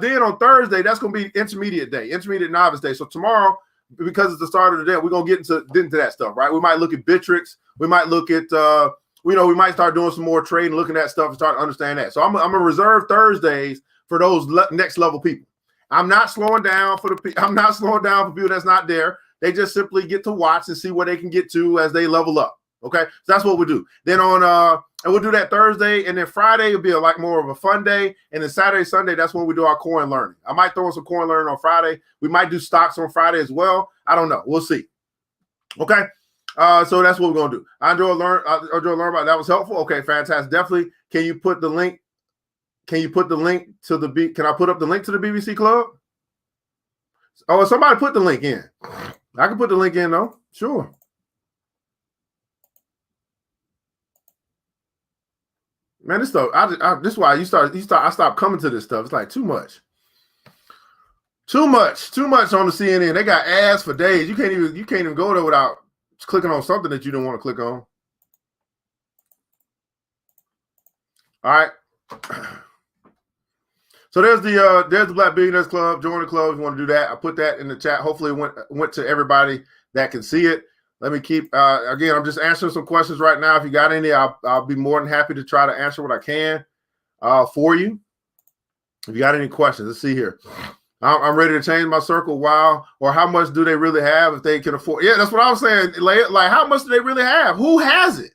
Then on Thursday, that's going to be intermediate novice day. So tomorrow, because it's the start of the day, we're going to get into that stuff, right? We might look at Bittrex. We might look at, we might start doing some more trading, looking at stuff and start to understand that. So I'm going to reserve Thursdays for those next level people. I'm not slowing down for people that's not there. They just simply get to watch and see where they can get to as they level up. Okay, so that's what we do. Then and we'll do that Thursday, and then Friday will be like more of a fun day, and then Saturday, Sunday, that's when we do our coin learning. I might throw in some coin learning on Friday. We might do stocks on Friday as well. I don't know. We'll see. Okay, so that's what we're gonna do. I enjoy learn about that. Was helpful. Okay, fantastic. Definitely. Can you put the link? Can I put up the link to the BBC Club? Oh, somebody put the link in. I can put the link in though. Sure. Man, this stuff. This is why I stopped coming to this stuff. It's like too much on the CNN. They got ads for days. You can't even go there without clicking on something that you don't want to click on. All right. So there's the Black Billionaires Club. Join the club if you want to do that. I put that in the chat. Hopefully it went to everybody that can see it. Let me keep, again, I'm just answering some questions right now. If you got any, I'll be more than happy to try to answer what I can for you. If you got any questions, let's see here. I'm ready to change my circle. Wow. Or how much do they really have if they can afford? Yeah, that's what I was saying. Like how much do they really have? Who has it?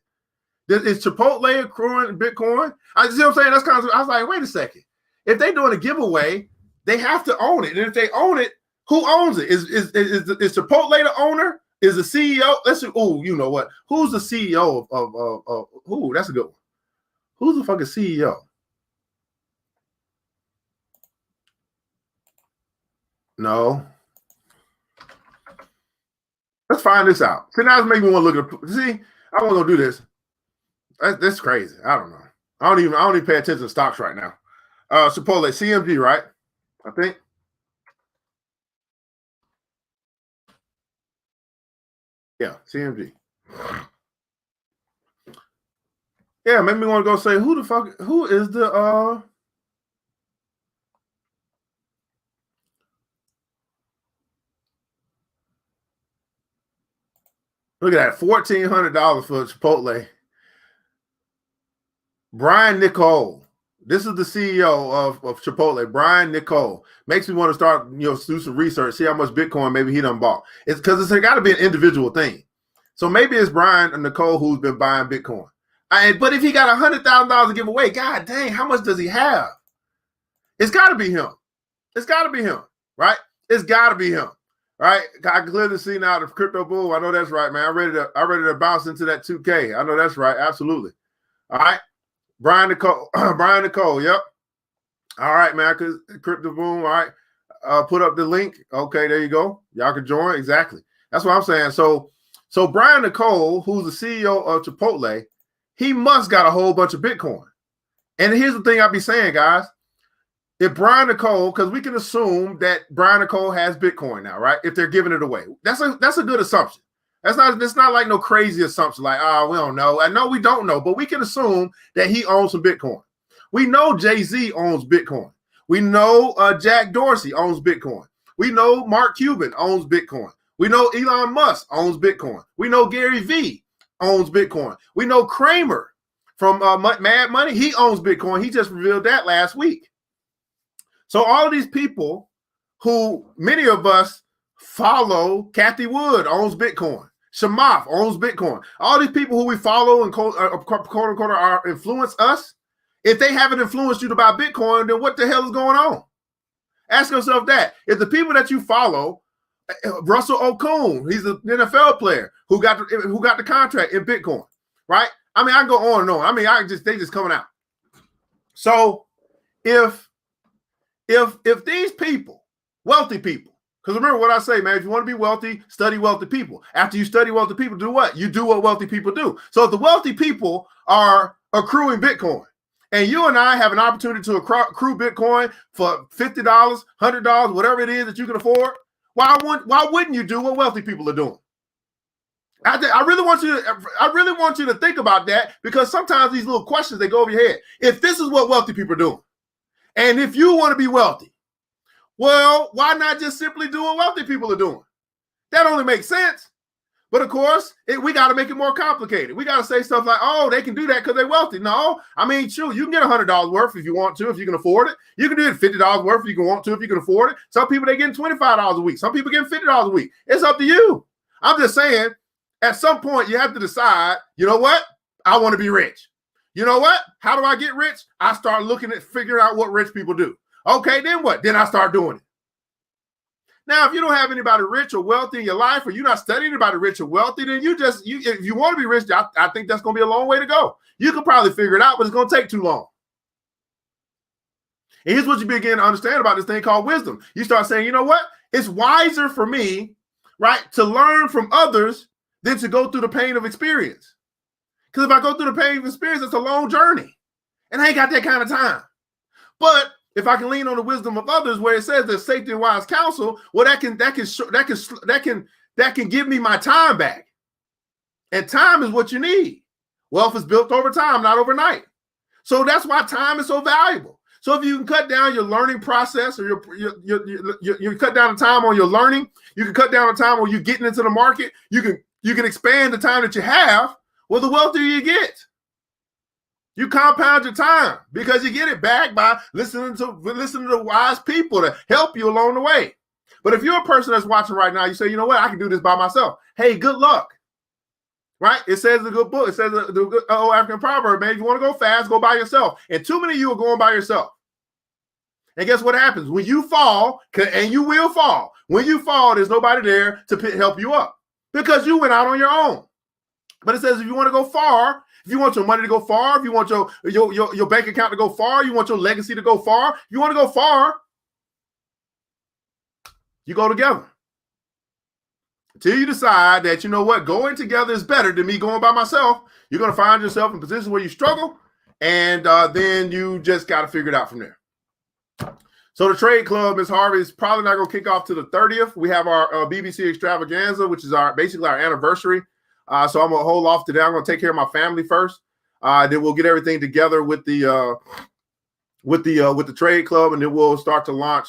Is Chipotle accruing Bitcoin? I see what I'm saying. That's kind of, I was like, wait a second. If they're doing a giveaway, they have to own it. And if they own it, who owns it? Is Chipotle the owner? Is the CEO? Let's see. Oh, you know what? Who's the CEO of who? That's a good one. Who's the fucking CEO? No. Let's find this out. See, now it's making me want to look at. See, I want to go do this. That's crazy. I don't know. I don't even pay attention to stocks right now. Chipotle, CMG, right? I think. Yeah, CMG. Yeah, made me want to go say who is the look at that, $1,400 for Chipotle. Brian Nicole. This is the CEO of Chipotle, Brian Nicole. Makes me want to start, do some research, see how much Bitcoin maybe he done bought. It's because it's got to be an individual thing. So maybe it's Brian and Nicole who's been buying Bitcoin. But if he got $100,000 to give away, god dang, how much does he have? It's got to be him. It's got to be him, right? It's got to be him, right? I can clearly see now the crypto bull. I know that's right, man. I'm ready to bounce into that 2K. I know that's right, absolutely. All right. Brian Nicole, yep. All right, man, because Crypto Boom, all right. Put up the link. Okay, there you go. Y'all can join. Exactly. That's what I'm saying. So Brian Nicole, who's the CEO of Chipotle, he must got a whole bunch of Bitcoin. And here's the thing I'll be saying, guys. If Brian Nicole, because we can assume that Brian Nicole has Bitcoin now, right? If they're giving it away. That's a good assumption. It's not like no crazy assumption like, we don't know. I know we don't know, but we can assume that he owns some Bitcoin. We know Jay-Z owns Bitcoin. We know Jack Dorsey owns Bitcoin. We know Mark Cuban owns Bitcoin. We know Elon Musk owns Bitcoin. We know Gary Vee owns Bitcoin. We know Kramer from Mad Money. He owns Bitcoin. He just revealed that last week. So all of these people who many of us follow, Kathy Wood owns Bitcoin. Shamath owns Bitcoin. All these people who we follow and quote unquote are influence us. If they haven't influenced you to buy Bitcoin, then what the hell is going on? Ask yourself that. If the people that you follow, Russell Okung, he's an NFL player who got the contract in Bitcoin, right? I mean, I can go on and on. I mean, they just coming out. So if these people, wealthy people, because remember what I say, man, if you want to be wealthy, study wealthy people. After you study wealthy people, do what? You do what wealthy people do. So if the wealthy people are accruing Bitcoin, and you and I have an opportunity to accrue Bitcoin for $50, $100, whatever it is that you can afford, why wouldn't you do what wealthy people are doing? I really want you to think about that, because sometimes these little questions, they go over your head. If this is what wealthy people are doing, and if you want to be wealthy, well, why not just simply do what wealthy people are doing? That only makes sense. But of course, we got to make it more complicated. We got to say stuff like, oh, they can do that because they're wealthy. No, I mean, sure, you can get $100 worth if you want to, if you can afford it. You can do it $50 worth if you want to, if you can afford it. Some people, they getting $25 a week. Some people getting $50 a week. It's up to you. I'm just saying, at some point, you have to decide, you know what? I want to be rich. You know what? How do I get rich? I start looking at figuring out what rich people do. Okay, then what? Then I start doing it. Now, if you don't have anybody rich or wealthy in your life, or you're not studying anybody rich or wealthy, then if you want to be rich, I think that's going to be a long way to go. You can probably figure it out, but it's going to take too long. And here's what you begin to understand about this thing called wisdom. You start saying, you know what? It's wiser for me, right, to learn from others than to go through the pain of experience. Because if I go through the pain of experience, it's a long journey, and I ain't got that kind of time. But if I can lean on the wisdom of others, where it says there's safety and wise counsel, well, that can give me my time back. And time is what you need. Wealth is built over time, not overnight. So that's why time is so valuable. So if you can cut down your learning process, or you cut down the time on your learning, you can cut down the time when you're getting into the market, you can expand the time that you have. Well, the wealthier you get. You compound your time, because you get it back by listening to wise people to help you along the way. But if you're a person that's watching right now, you say, you know what, I can do this by myself. Hey, good luck. Right? It says in the good book, it says the good old African proverb, man, if you want to go fast, go by yourself. And too many of you are going by yourself. And guess what happens? When you fall, and you will fall, when you fall, there's nobody there to help you up, because you went out on your own. But it says if you want to go far, if you want your money to go far, if you want your bank account to go far, you want your legacy to go far, if you want to go far, you go together. Until you decide that, you know what, going together is better than me going by myself, you're going to find yourself in positions where you struggle, and then you just got to figure it out from there. So the trade club, Ms. Harvey, is probably not going to kick off to the 30th. We have our BBC extravaganza, which is basically our anniversary. So I'm going to hold off today. I'm going to take care of my family first. Then we'll get everything together with the trade club, and then we'll start to launch,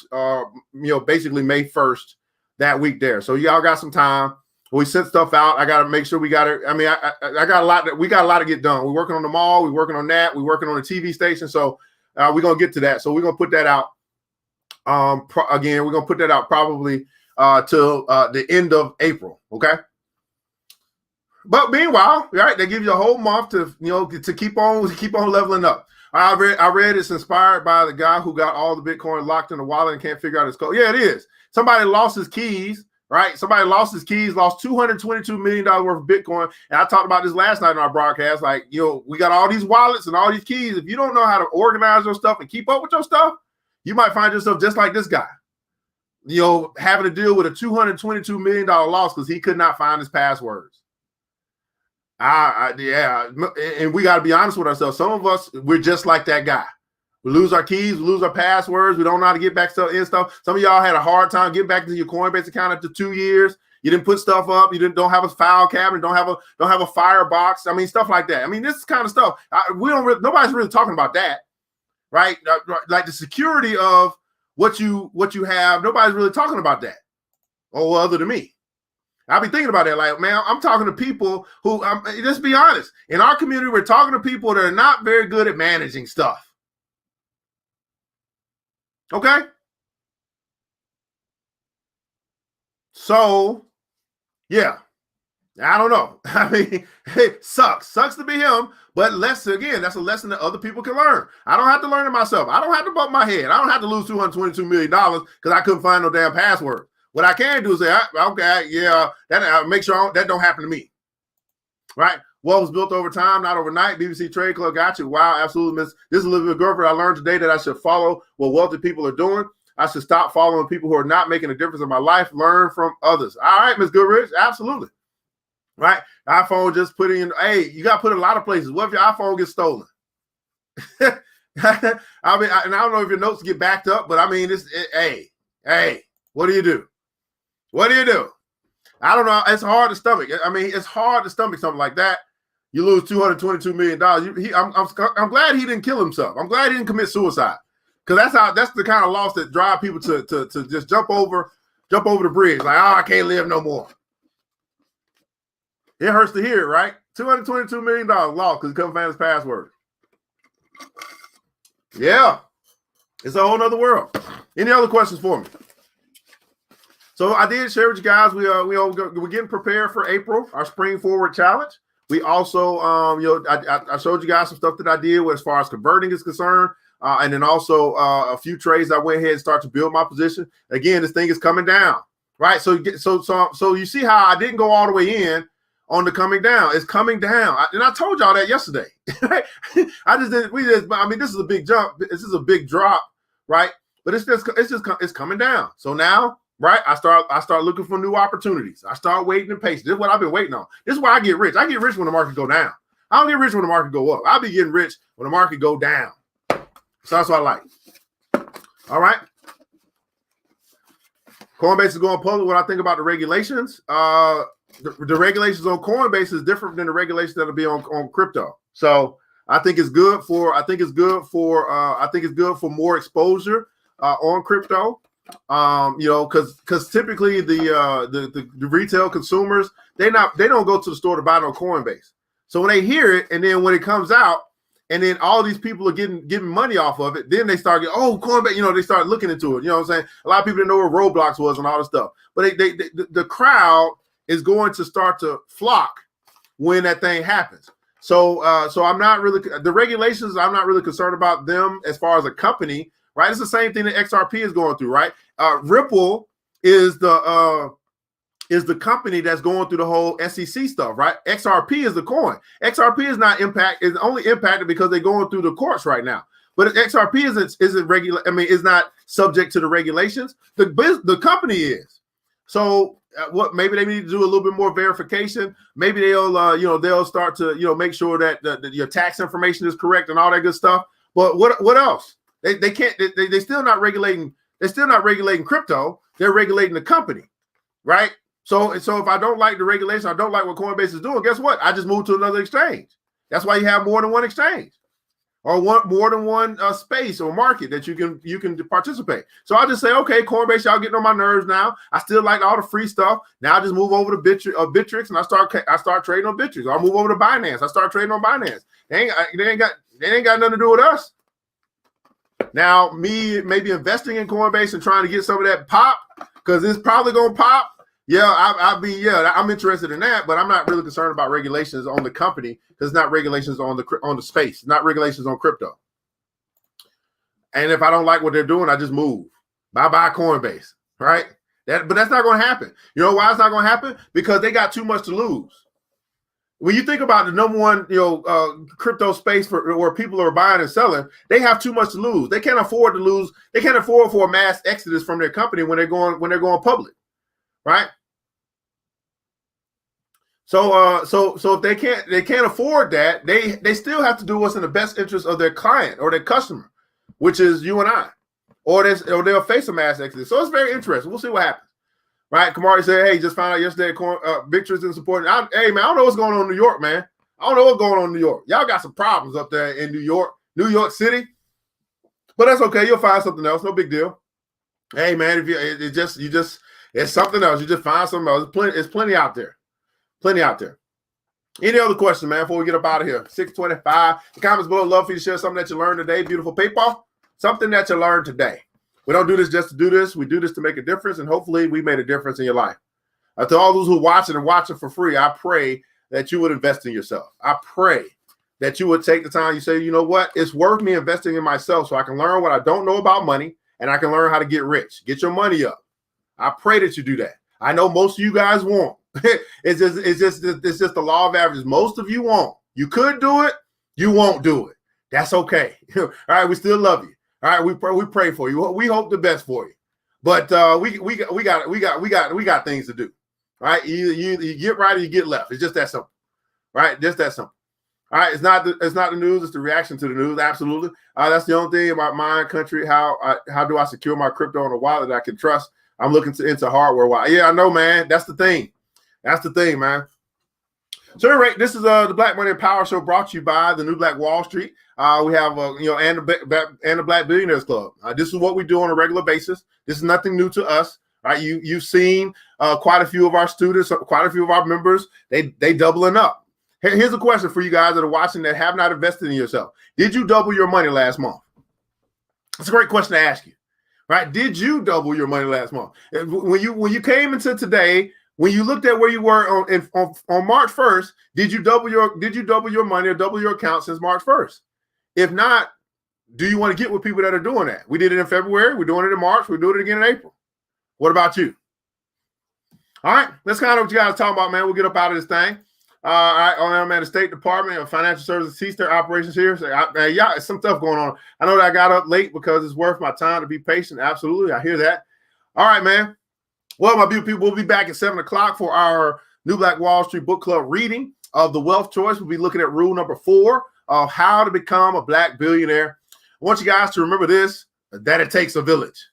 basically May 1st that week there. So y'all got some time. We sent stuff out. I got to make sure we got it. I mean, I got a lot. We got a lot to get done. We're working on the mall. We're working on that. We're working on the TV station. So we're going to get to that. So we're going to put that out. Again, we're going to put that out probably till the end of April. Okay. But meanwhile, right, they give you a whole month to keep on leveling up. I read it's inspired by the guy who got all the Bitcoin locked in the wallet and can't figure out his code. Yeah, it is. Somebody lost his keys, right? Somebody lost his keys, lost $222 million worth of Bitcoin. And I talked about this last night in our broadcast. Like, we got all these wallets and all these keys. If you don't know how to organize your stuff and keep up with your stuff, you might find yourself just like this guy, having to deal with a $222 million loss because he could not find his passwords. Yeah, and we got to be honest with ourselves. Some of us, we're just like that guy. We lose our keys, we lose our passwords. We don't know how to get back in stuff. Some of y'all had a hard time getting back into your Coinbase account after 2 years. You didn't put stuff up. You don't have a file cabinet. Don't have a firebox. I mean, stuff like that. I mean, this kind of stuff. Nobody's really talking about that, right? Like the security of what you have. Nobody's really talking about that. Oh, well, other than me. I'll be thinking about that. Like, man, I'm talking to people who, let's be honest, in our community, we're talking to people that are not very good at managing stuff. Okay? So, yeah, I don't know. I mean, it sucks to be him, but that's a lesson that other people can learn. I don't have to learn it myself. I don't have to bump my head. I don't have to lose $222 million because I couldn't find no damn password. What I can do is say, okay, yeah, that make sure that don't happen to me, right? Wealth was built over time, not overnight. BBC Trade Club got you. Wow, absolutely. This is Elizabeth Gerford. I learned today that I should follow what wealthy people are doing. I should stop following people who are not making a difference in my life. Learn from others. All right, Ms. Goodrich, absolutely. Right? iPhone just put in, hey, you got to put in a lot of places. What if your iPhone gets stolen? I mean, and I don't know if your notes get backed up, but I mean, hey, what do you do? What do you do? I don't know. It's hard to stomach. I mean, it's hard to stomach something like that. You lose $222 million. I'm glad he didn't kill himself. I'm glad he didn't commit suicide, because that's the kind of loss that drive people to just jump over the bridge. Like, oh, I can't live no more. It hurts to hear it, right? $222 million lost because he couldn't find his password. Yeah, it's a whole nother world. Any other questions for me? So I did share with you guys. We're getting prepared for April, our Spring Forward Challenge. We also, I showed you guys some stuff that I did as far as converting is concerned, and then also a few trades I went ahead and started to build my position. Again, this thing is coming down, right? So you see how I didn't go all the way in on the coming down. It's coming down, and I told y'all that yesterday. I just didn't. I mean, this is a big jump. This is a big drop, right? But it's coming down. So now, right, I start looking for new opportunities. I start waiting and patience. This is what I've been waiting on. This is why I get rich. I get rich when the market go down. I don't get rich when the market go up. I'll be getting rich when the market go down. So that's what I like. All right. Coinbase is going public. What I think about the regulations, the regulations on Coinbase is different than the regulations that'll be on crypto. So I think it's good for more exposure on crypto. Because typically the retail consumers, they don't go to the store to buy no Coinbase. So when they hear it, and then when it comes out, and then all these people are getting money off of it, then they start getting, oh, Coinbase, they start looking into it. You know what I'm saying? A lot of people didn't know where Roblox was and all this stuff. But the crowd is going to start to flock when that thing happens. So I'm not really, the regulations, I'm not really concerned about them as far as a company, right? It's the same thing that XRP is going through, right? Ripple is the company that's going through the whole SEC stuff, right? XRP is the coin. XRP is only impacted because they're going through the courts right now. But XRP isn't regular. I mean, it's not subject to the regulations. The company is. So maybe they need to do a little bit more verification. Maybe they'll start to make sure that your tax information is correct and all that good stuff. But what else? They can't. They're still not regulating. They're still not regulating crypto. They're regulating the company, right? So if I don't like the regulation, I don't like what Coinbase is doing. Guess what? I just move to another exchange. That's why you have more than one exchange, or more than one space or market that you can participate. So I just say, okay, Coinbase, y'all getting on my nerves now. I still like all the free stuff. Now I just move over to Bittrex and I start trading on Bittrex. I'll move over to Binance. I start trading on Binance. They ain't got nothing to do with us. Now, me maybe investing in Coinbase and trying to get some of that pop, because it's probably gonna pop. Yeah, I'm interested in that, but I'm not really concerned about regulations on the company, because it's not regulations on the space, not regulations on crypto. And if I don't like what they're doing, I just move. Bye Coinbase, right? But that's not going to happen. You know why it's not going to happen? Because they got too much to lose. When you think about the number one, crypto space where people are buying and selling, they have too much to lose. They can't afford to lose. They can't afford for a mass exodus from their company when they're going public, right? So if they can't afford that, they still have to do what's in the best interest of their client or their customer, which is you and I, or they'll face a mass exodus. So it's very interesting. We'll see what happens. Right, Kamari said, "Hey, just found out yesterday, Victor's in support." Hey, man, I don't know what's going on in New York, man. I don't know what's going on in New York. Y'all got some problems up there in New York City, but that's okay. You'll find something else. No big deal. Hey, man, if it's something else. You just find something else. It's plenty out there. Plenty out there. Any other questions, man? Before we get up out of here, 6:25. The comments below. Love for you to share something that you learned today. Beautiful people. Something that you learned today. We don't do this just to do this. We do this to make a difference, and hopefully we made a difference in your life. To all those who watch it and watch it for free, I pray that you would invest in yourself. I pray that you would take the time. You say, you know what? It's worth me investing in myself so I can learn what I don't know about money, and I can learn how to get rich. Get your money up. I pray that you do that. I know most of you guys won't. It's just the law of averages. Most of you won't. You could do it. You won't do it. That's okay. All right. We still love you. All right, we pray for you. We hope the best for you, but we got things to do. All right, you get right or you get left. It's just that simple, right? Just that simple. All right, it's not the news. It's the reaction to the news. Absolutely. That's the only thing about my country. How do I secure my crypto in a wallet that I can trust? I'm looking into hardware wallet. Yeah, I know, man. That's the thing. That's the thing, man. So anyway, this is the Black Money and Power Show brought to you by the New Black Wall Street. We have and the Black Billionaires Club. This is what we do on a regular basis. This is nothing new to us, right? You've seen quite a few of our students, quite a few of our members. They doubling up. Here's a question for you guys that are watching that have not invested in yourself. Did you double your money last month? That's a great question to ask you, right? Did you double your money last month? When you came into today, when you looked at where you were on March 1st, did you double your money or double your account since March 1st? If not, do you want to get with people that are doing that? We did it in February. We're doing it in March. We're doing it again in April. What about you? All right, that's kind of what you guys are talking about, man. We'll get up out of this thing. All right, I'm at the State Department of Financial Services, cease their operations here. So, yeah, it's some stuff going on. I know that I got up late because it's worth my time to be patient. Absolutely, I hear that. All right, man. Well, my beautiful people, we'll be back at 7 o'clock for our New Black Wall Street Book Club reading of The Wealth Choice. We'll be looking at rule number 4 of how to become a Black billionaire. I want you guys to remember this, that it takes a village.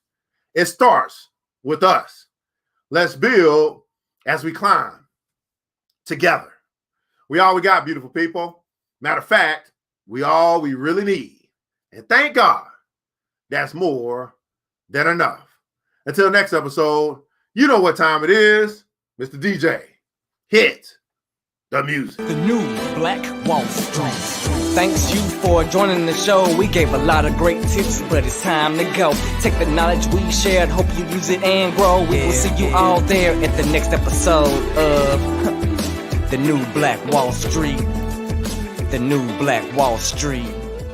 It starts with us. Let's build as we climb together. We all we got, beautiful people. Matter of fact, we all we really need. And thank God, that's more than enough. Until next episode, you know what time it is. Mr. DJ, hit the music. The New Black Wall Street. Thanks you for joining the show. We gave a lot of great tips, but it's time to go. Take the knowledge we shared, hope you use it and grow. We will see you all there at the next episode of The New Black Wall Street. The New Black Wall Street.